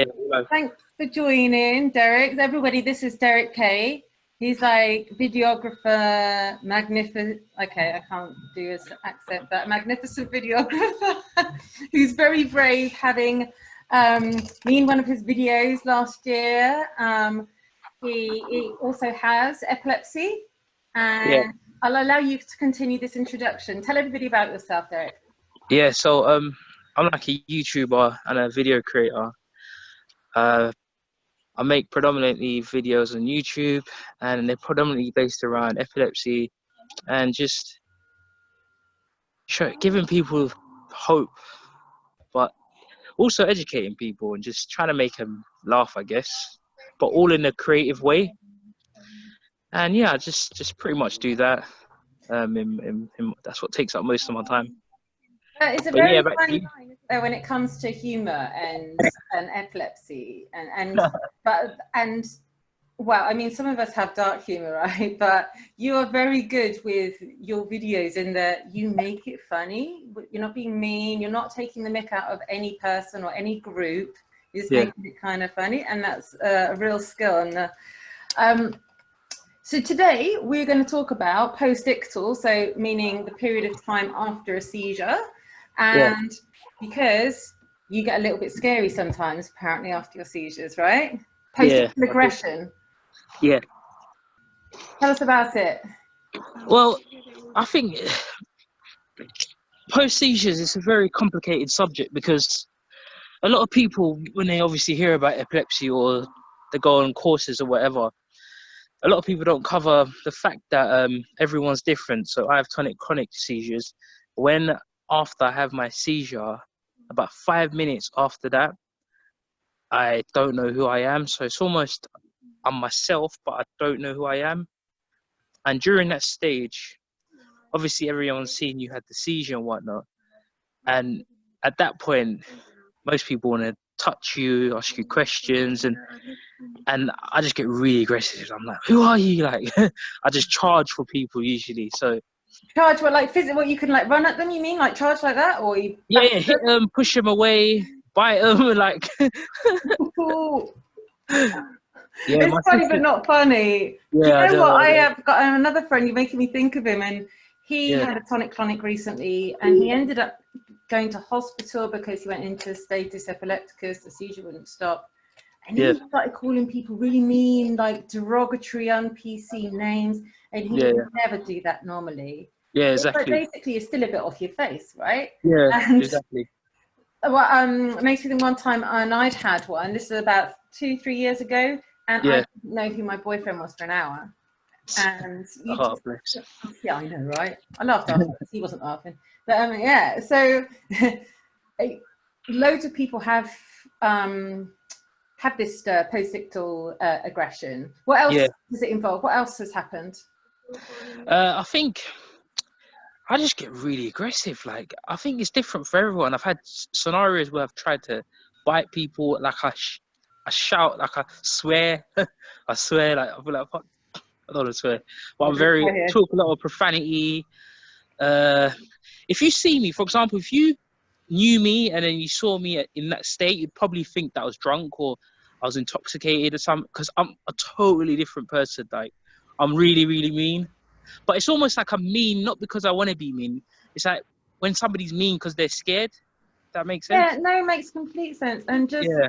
Hello. Thanks for joining, Derrick. Everybody, this is Derrick Kay. He's like videographer, magnificent. Okay, I can't do his accent, but magnificent videographer who's very brave, having me in one of his videos last year. He also has epilepsy, Yeah, and I'll allow you to continue this introduction. Tell everybody about yourself, Derrick. yeah. So I'm like a YouTuber and a video creator. Uh, I make predominantly videos on YouTube, and they're predominantly based around epilepsy and just giving people hope, but also educating people and just trying to make them laugh, I guess, but all in a creative way. And yeah, I just pretty much do that. That's what takes up most of my time. It's a But yeah, very back to fine you. line, isn't there, when it comes to humour and epilepsy and well, I mean, some of us have dark humour, right? But you are very good with your videos in that you make it funny. You're not being mean. You're not taking the mick out of any person or any group. You're just Yeah, making it kind of funny, and that's a real skill. And so today we're going to talk about post-ictal, so meaning the period of time after a seizure. yeah, And because you get a little bit scary sometimes, apparently, after your seizures, right? yeah, Post-ictal aggression. yeah. Tell us about it. Well, I think post seizures is a very complicated subject because a lot of people, when they obviously hear about epilepsy or they go on courses or whatever, a lot of people don't cover the fact that everyone's different. So I have tonic-clonic seizures. When after I have my seizure, about 5 minutes after that, I don't know who I am. So it's almost I'm myself, but I don't know who I am. And during that stage, obviously everyone's seen you had the seizure and whatnot. And at that point, most people want to touch you, ask you questions, and I just get really aggressive. I'm like, who are you? Like, I just charge for people usually. So Charge what, like physical? What, you can like run at them? You mean like charge like that, or you yeah, back yeah, hit them, push them away, bite them, like. them? Yeah, It's my funny but sister. not funny. Do you Yeah, I know what? know. I have got another friend. You're making me think of him, and he Yeah, had a tonic-clonic recently, and he ended up going to hospital because he went into status epilepticus. The seizure wouldn't stop, and yeah, he started calling people really mean, like derogatory, un-PC names, and he yeah, would yeah, never do that normally. yeah, But exactly. basically, it's still a bit off your face, right? Yeah, And exactly. well, it makes me think one time, and I'd had one. This is about 2, 3 years ago, and I Yeah. didn't know who my boyfriend was for an hour. And you Oh, just, bless. yeah, I know, right? I laughed afterwards. He wasn't laughing, but yeah. So loads of people have this post-ictal aggression. What else Yeah. does it involve? What else has happened? I think I just get really aggressive. Like, I think it's different for everyone. I've had scenarios where I've tried to bite people, like I shout, like I swear, I swear, like I feel like fuck, I don't want to swear, but I'm very talk a lot of profanity. If you see me, for example, if you knew me and then you saw me in that state, you'd probably think that I was drunk or I was intoxicated or something, because I'm a totally different person. Like, I'm really, really mean. But it's almost like I'm mean, not because I want to be mean. It's like when somebody's mean because they're scared. That makes Yeah, sense? no, it makes complete sense. And just Yeah.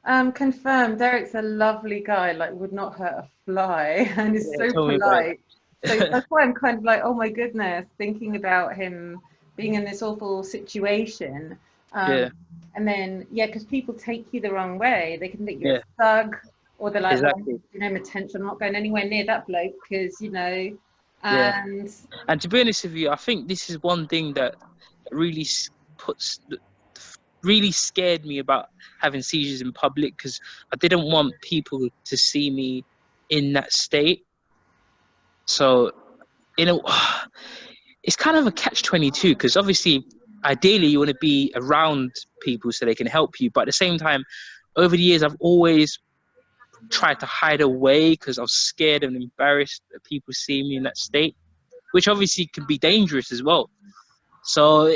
to confirm, Derek's a lovely guy, like would not hurt a fly, and is Yeah, so tell me about polite. So that's why I'm kind of like, oh my goodness, thinking about him being in this awful situation. it. Um, and then, yeah, because people take you the wrong way. They can think Yeah, you're a yeah, thug, or they're like, well, exactly. you know, attention, I'm not going anywhere near that bloke because, you know, Yeah. and And to be honest with you, I think this is one thing that really puts really scared me about having seizures in public, because I didn't want people to see me in that state. So, you know, it's kind of a catch-22, because obviously, ideally, you want to be around people so they can help you. But at the same time, over the years, I've always tried to hide away because I was scared and embarrassed that people see me in that state, which obviously can be dangerous as well. So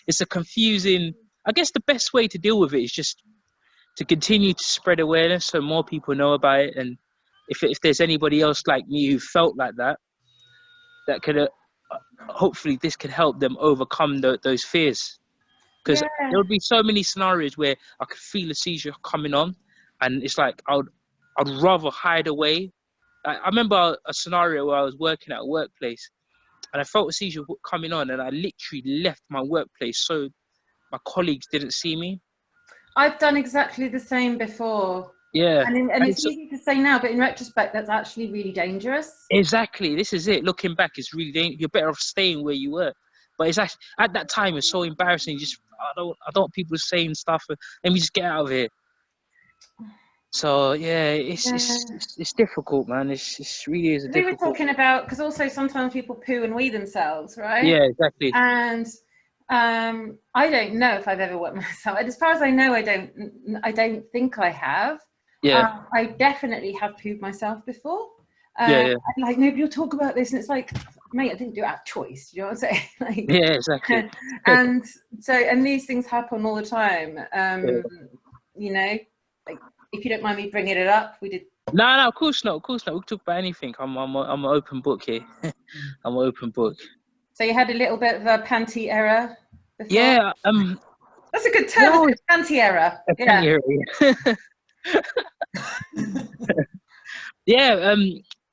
it's a confusing. I guess the best way to deal with it is just to continue to spread awareness so more people know about it. And if there's anybody else like me who felt like that, that could hopefully this could help them overcome those fears. Because Yeah. there would be so many scenarios where I could feel a seizure coming on, and it's like I'd rather hide away. I remember a scenario where I was working at a workplace, and I felt a seizure coming on, and I literally left my workplace so my colleagues didn't see me. I've done exactly the same before. Yeah. And it's easy to say now, but in retrospect, that's actually really dangerous. Exactly. This is it. Looking back, it's really dangerous. You're better off staying where you were. But it's actually, at that time, it's so embarrassing. Just I don't want people saying stuff. Let me just get out of here. So yeah, it's difficult, man. It's really is a difficult. We were talking about, because also sometimes people poo and wee themselves, right? Yeah, exactly. And I don't know if I've ever wet myself. As far as I know, I don't think I have. Yeah. I definitely have pooed myself before. Yeah. Like, nobody will talk about this, and it's like, mate, I didn't do it out of choice. Do you know what I'm saying? Like, yeah, exactly. and these things happen all the time. You know, like, if you don't mind me bringing it up, we did. No, of course not. Of course not. We can talk about anything. I'm an open book here. I'm an open book. So you had a little bit of a panty error before? Yeah. That's a good term. It's a panty error. Yeah. Yeah.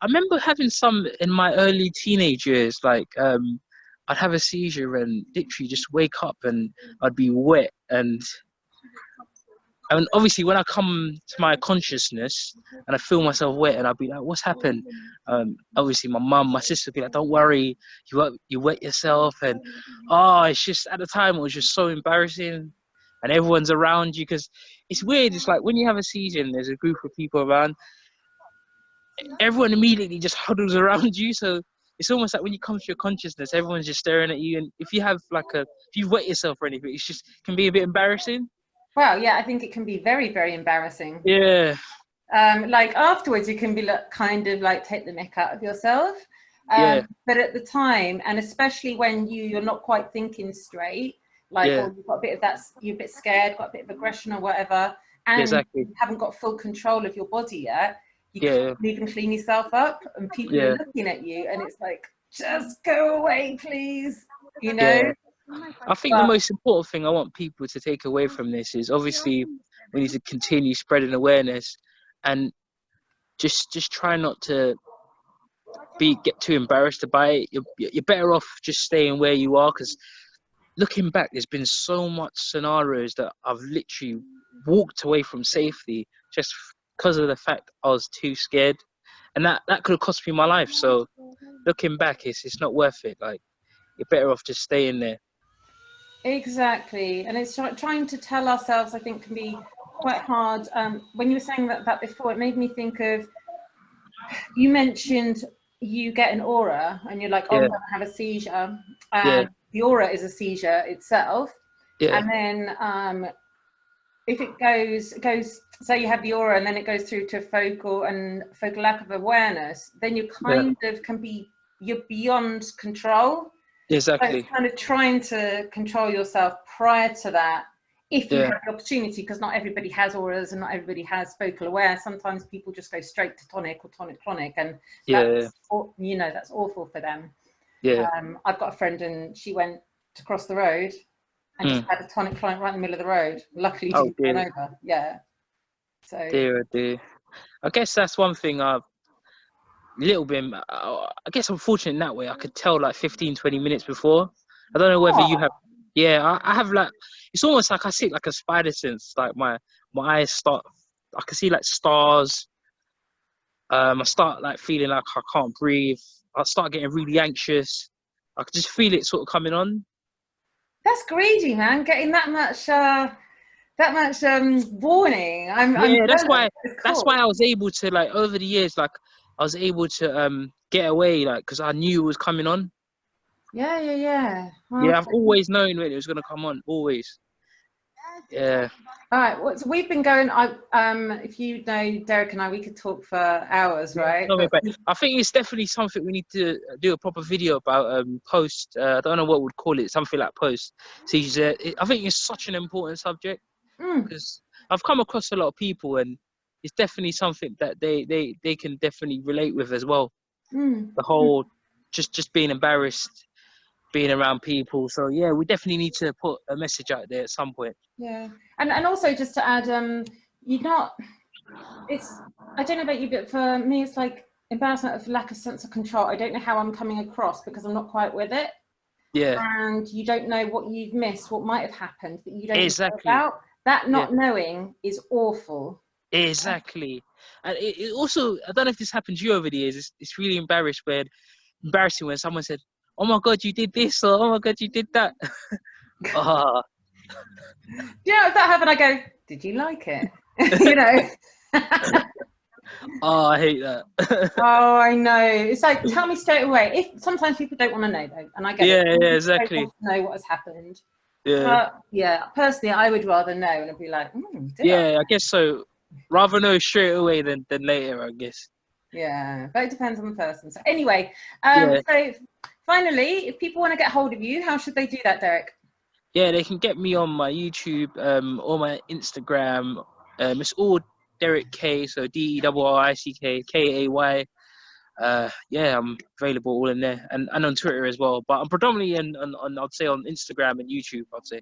I remember having some in my early teenage years. Like, I'd have a seizure and literally just wake up and I'd be wet, and obviously when I come to my consciousness and I feel myself wet, and I'd be like, what's happened? Obviously my mum, my sister would be like, don't worry, you wet yourself. And it's just, at the time it was just so embarrassing, and everyone's around you, because it's weird. It's like when you have a seizure and there's a group of people around, everyone immediately just huddles around you. So it's almost like when you come to your consciousness, everyone's just staring at you. And if you have if you wet yourself or anything, it's just can be a bit embarrassing. Well, yeah, I think it can be very, very embarrassing. Yeah. Like afterwards, you can be kind of like take the mick out of yourself. Yeah. But at the time, and especially when you're not quite thinking straight, like, or you've got a bit of that, you're a bit scared, got a bit of aggression or whatever, and you haven't got full control of your body yet, you can't even clean yourself up, and people are looking at you, and it's like, just go away, please, you know? I think the most important thing I want people to take away from this is, obviously we need to continue spreading awareness, and just try not to get too embarrassed by it. You're better off just staying where you are, because looking back, there's been so much scenarios that I've literally walked away from safely just because of the fact I was too scared, and that could have cost me my life. So looking back, it's not worth it. Like, you're better off just staying there. Exactly. And it's trying to tell ourselves, I think, can be quite hard. When you were saying that before, it made me think of, you mentioned you get an aura and you're like, oh, I'm going to have a seizure. The aura is a seizure itself. And then if it goes, say you have the aura and then it goes through to focal lack of awareness, then you kind of you're beyond control. Exactly. So it's kind of trying to control yourself prior to that, if you have the opportunity, because not everybody has auras and not everybody has focal aware. Sometimes people just go straight to tonic or tonic-clonic, and that's, that's awful for them. I've got a friend, and she went to cross the road and just had a tonic-clonic right in the middle of the road. Luckily, she didn't turn over. Yeah. So. Dear. I guess that's one thing I've little bit, I guess I'm fortunate in that way. I could tell like 15-20 minutes before. I don't know whether you have. I have, like, it's almost like I see it like a spider sense. Like my eyes start, I can see like stars. I start like feeling like I can't breathe. I start getting really anxious. I can just feel it sort of coming on. That's greedy, man. Getting that much warning. That's why I was able to, like, over the years, like, I was able to get away, like, because I knew it was coming on. Well, I've always known when it was going to come on, always. All right, so we've been going, if you know Derrick and I, we could talk for hours, right? I think it's definitely something we need to do a proper video about. Post, I don't know what we'd call it, something like post seizure. I think it's such an important subject, because I've come across a lot of people, and it's definitely something that they can definitely relate with as well. Mm. The whole just being embarrassed, being around people. So yeah, we definitely need to put a message out there at some point. Yeah, and also just to add, you're not. It's, I don't know about you, but for me, it's like embarrassment of lack of sense of control. I don't know how I'm coming across because I'm not quite with it. Yeah, And you don't know what you've missed, what might have happened that you don't know exactly. about. That Yeah, not knowing is awful. exactly. And it also, I don't know if this happened to you over the years. It's really embarrassing when someone said, "Oh my God, you did this," or "Oh my God, you did that." Ah, Do you know, if that happened, I go, "Did you like it?" You know. oh, I hate that. Oh, I know. It's like, tell me straight away. If sometimes people don't want to know, though, and I get it. Yeah, People don't exactly. want to know what has happened. Yeah, But yeah, personally, I would rather know, and I'd be like, did I? yeah. I guess so. Rather know straight away than later, I guess. Yeah, but it depends on the person. So anyway, Yeah, so finally, if people want to get hold of you, how should they do that, Derrick? yeah. They can get me on my YouTube, or my Instagram. It's all Derrick Kay, so DERRICK KAY. Yeah, I'm available all in there, and on Twitter as well. But I'm predominantly on I'd say on Instagram and YouTube, I'd say.